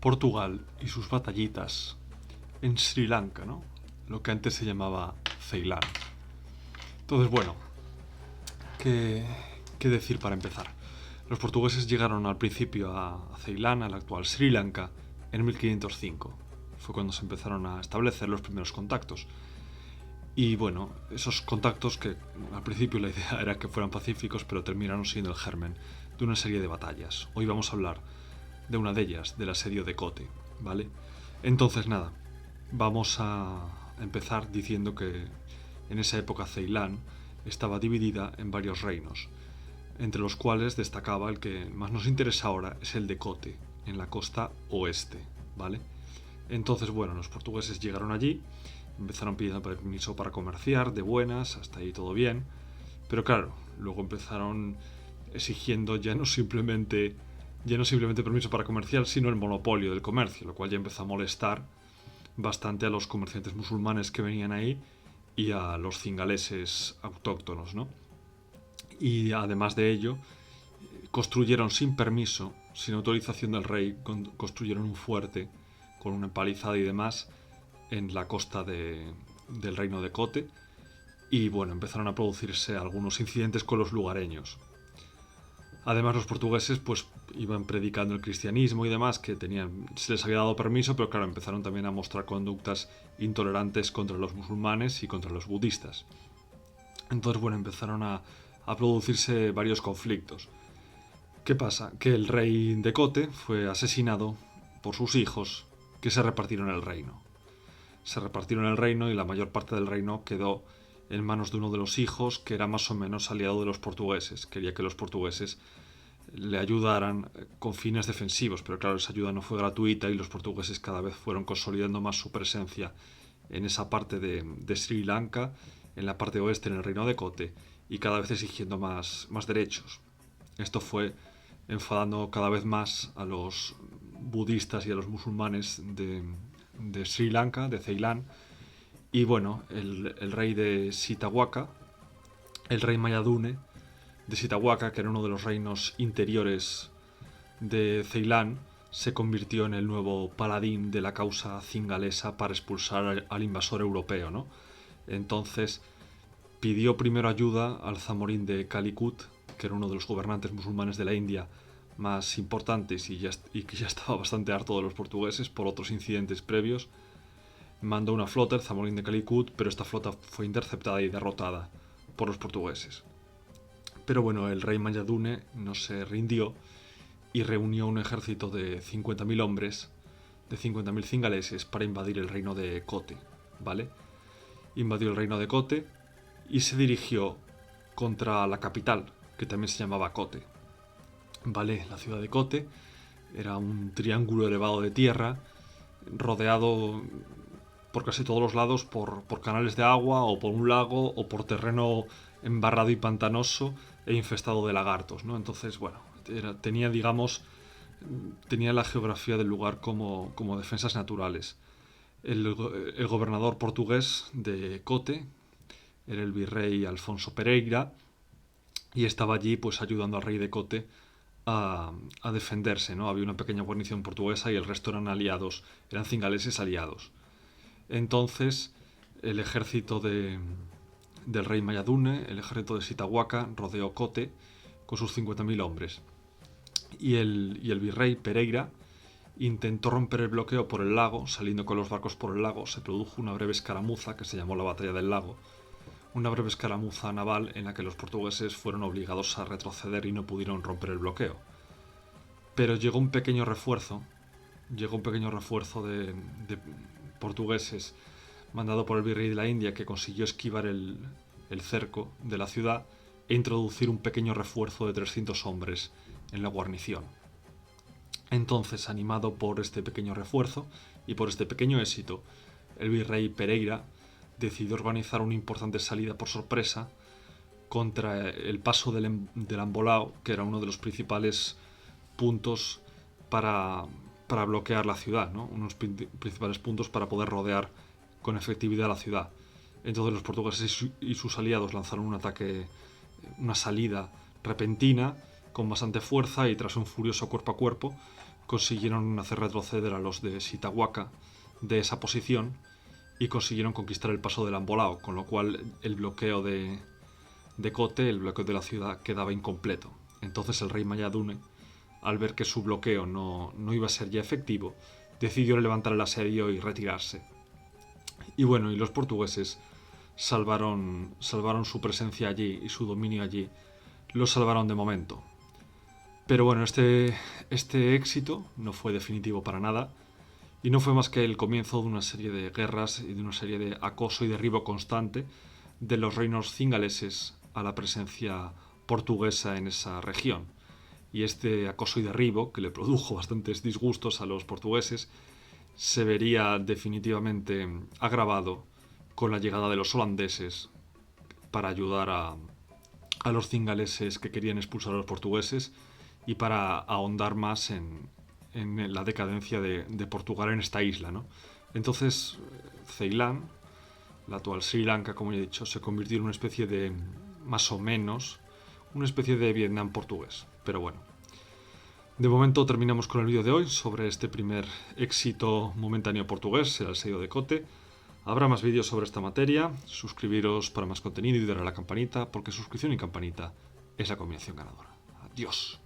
Portugal y sus batallitas en Sri Lanka, ¿no? Lo que antes se llamaba Ceilán. Entonces, bueno, ¿qué decir para empezar? Los portugueses llegaron al principio a Ceilán, al actual Sri Lanka, en 1505. Fue cuando se empezaron a establecer los primeros contactos. Y bueno, esos contactos que al principio la idea era que fueran pacíficos, pero terminaron siendo el germen de una serie de batallas. Hoy vamos a hablar de una de ellas, del asedio de Kotte, ¿vale? Entonces nada, vamos a empezar diciendo que en esa época Ceilán estaba dividida en varios reinos, entre los cuales destacaba el que más nos interesa ahora, es el de Kotte, en la costa oeste, ¿vale? Entonces, bueno, los portugueses llegaron allí, empezaron pidiendo permiso para comerciar, de buenas, hasta ahí todo bien, pero claro, luego empezaron exigiendo ya no simplemente permiso para comerciar, sino el monopolio del comercio, lo cual ya empezó a molestar bastante a los comerciantes musulmanes que venían ahí y a los cingaleses autóctonos, ¿no? Y además de ello, construyeron sin permiso, sin autorización del rey, construyeron un fuerte con una empalizada y demás en la costa del reino de Kotte, y bueno, empezaron a producirse algunos incidentes con los lugareños. Además, los portugueses pues iban predicando el cristianismo y demás, que se les había dado permiso, pero claro, empezaron también a mostrar conductas intolerantes contra los musulmanes y contra los budistas. Entonces, bueno, empezaron a producirse varios conflictos. ¿Qué pasa? Que el rey de Kotte fue asesinado por sus hijos, que se repartieron el reino. Se repartieron el reino y la mayor parte del reino quedó en manos de uno de los hijos, que era más o menos aliado de los portugueses. Quería que los portugueses le ayudaran con fines defensivos, pero claro, esa ayuda no fue gratuita y los portugueses cada vez fueron consolidando más su presencia en esa parte de Sri Lanka, en la parte oeste, en el reino de Kotte, y cada vez exigiendo más derechos. Esto fue enfadando cada vez más a los budistas y a los musulmanes de Sri Lanka, de Ceilán. Y bueno, el rey de Sitawaka, el rey Mayadune de Sitawaka, que era uno de los reinos interiores de Ceilán, se convirtió en el nuevo paladín de la causa cingalesa para expulsar al invasor europeo, ¿no? Entonces pidió primero ayuda al zamorín de Calicut, que era uno de los gobernantes musulmanes de la India más importantes y que ya estaba bastante harto de los portugueses por otros incidentes previos. Mandó una flota, el zamorín de Calicut, pero esta flota fue interceptada y derrotada por los portugueses. Pero bueno, el rey Mayadune no se rindió y reunió un ejército de 50.000 hombres, de 50.000 cingaleses, para invadir el reino de Kotte, ¿vale? Invadió el reino de Kotte y se dirigió contra la capital, que también se llamaba Kotte. ¿Vale? La ciudad de Kotte era un triángulo elevado de tierra, rodeado por casi todos los lados por canales de agua, o por un lago, o por terreno embarrado y pantanoso e infestado de lagartos, ¿no? Entonces, bueno, tenía la geografía del lugar como defensas naturales. El gobernador portugués de Kotte era el virrey Alfonso Pereira, y estaba allí pues ayudando al rey de Kotte a defenderse, ¿no? Había una pequeña guarnición portuguesa y el resto eran aliados, eran cingaleses aliados. Entonces el ejército del rey Mayadune, el ejército de Sitawaka, rodeó Kotte con sus 50.000 hombres. Y el virrey Pereira intentó romper el bloqueo por el lago, saliendo con los barcos por el lago. Se produjo una breve escaramuza que se llamó la Batalla del Lago, una breve escaramuza naval en la que los portugueses fueron obligados a retroceder y no pudieron romper el bloqueo. Pero llegó un pequeño refuerzo de portugueses mandado por el virrey de la India, que consiguió esquivar el cerco de la ciudad e introducir un pequeño refuerzo de 300 hombres en la guarnición. Entonces, animado por este pequeño refuerzo y por este pequeño éxito, el virrey Pereira decidió organizar una importante salida por sorpresa contra el paso del Ambolao, que era uno de los principales puntos para bloquear la ciudad, ¿no? Unos principales puntos para poder rodear con efectividad la ciudad. Entonces los portugueses y sus aliados lanzaron un ataque, una salida repentina con bastante fuerza, y tras un furioso cuerpo a cuerpo consiguieron hacer retroceder a los de Shitawaka de esa posición y consiguieron conquistar el paso del Ambolao, con lo cual el bloqueo de Kote, el bloqueo de la ciudad, quedaba incompleto. Entonces el rey Mayadune, al ver que su bloqueo no iba a ser ya efectivo, decidió levantar el asedio y retirarse. Y bueno, y los portugueses salvaron su presencia allí y su dominio allí, lo salvaron de momento. Pero bueno, este éxito no fue definitivo para nada y no fue más que el comienzo de una serie de guerras y de una serie de acoso y derribo constante de los reinos cingaleses a la presencia portuguesa en esa región. Y este acoso y derribo, que le produjo bastantes disgustos a los portugueses, se vería definitivamente agravado con la llegada de los holandeses para ayudar a los cingaleses que querían expulsar a los portugueses y para ahondar más en la decadencia de Portugal en esta isla, ¿no? Entonces, Ceilán, la actual Sri Lanka, como ya he dicho, se convirtió en una especie de, más o menos, una especie de Vietnam portugués. Pero bueno, de momento terminamos con el vídeo de hoy sobre este primer éxito momentáneo portugués, el asedio de Kotte. Habrá más vídeos sobre esta materia, suscribiros para más contenido y darle a la campanita, porque suscripción y campanita es la combinación ganadora. Adiós.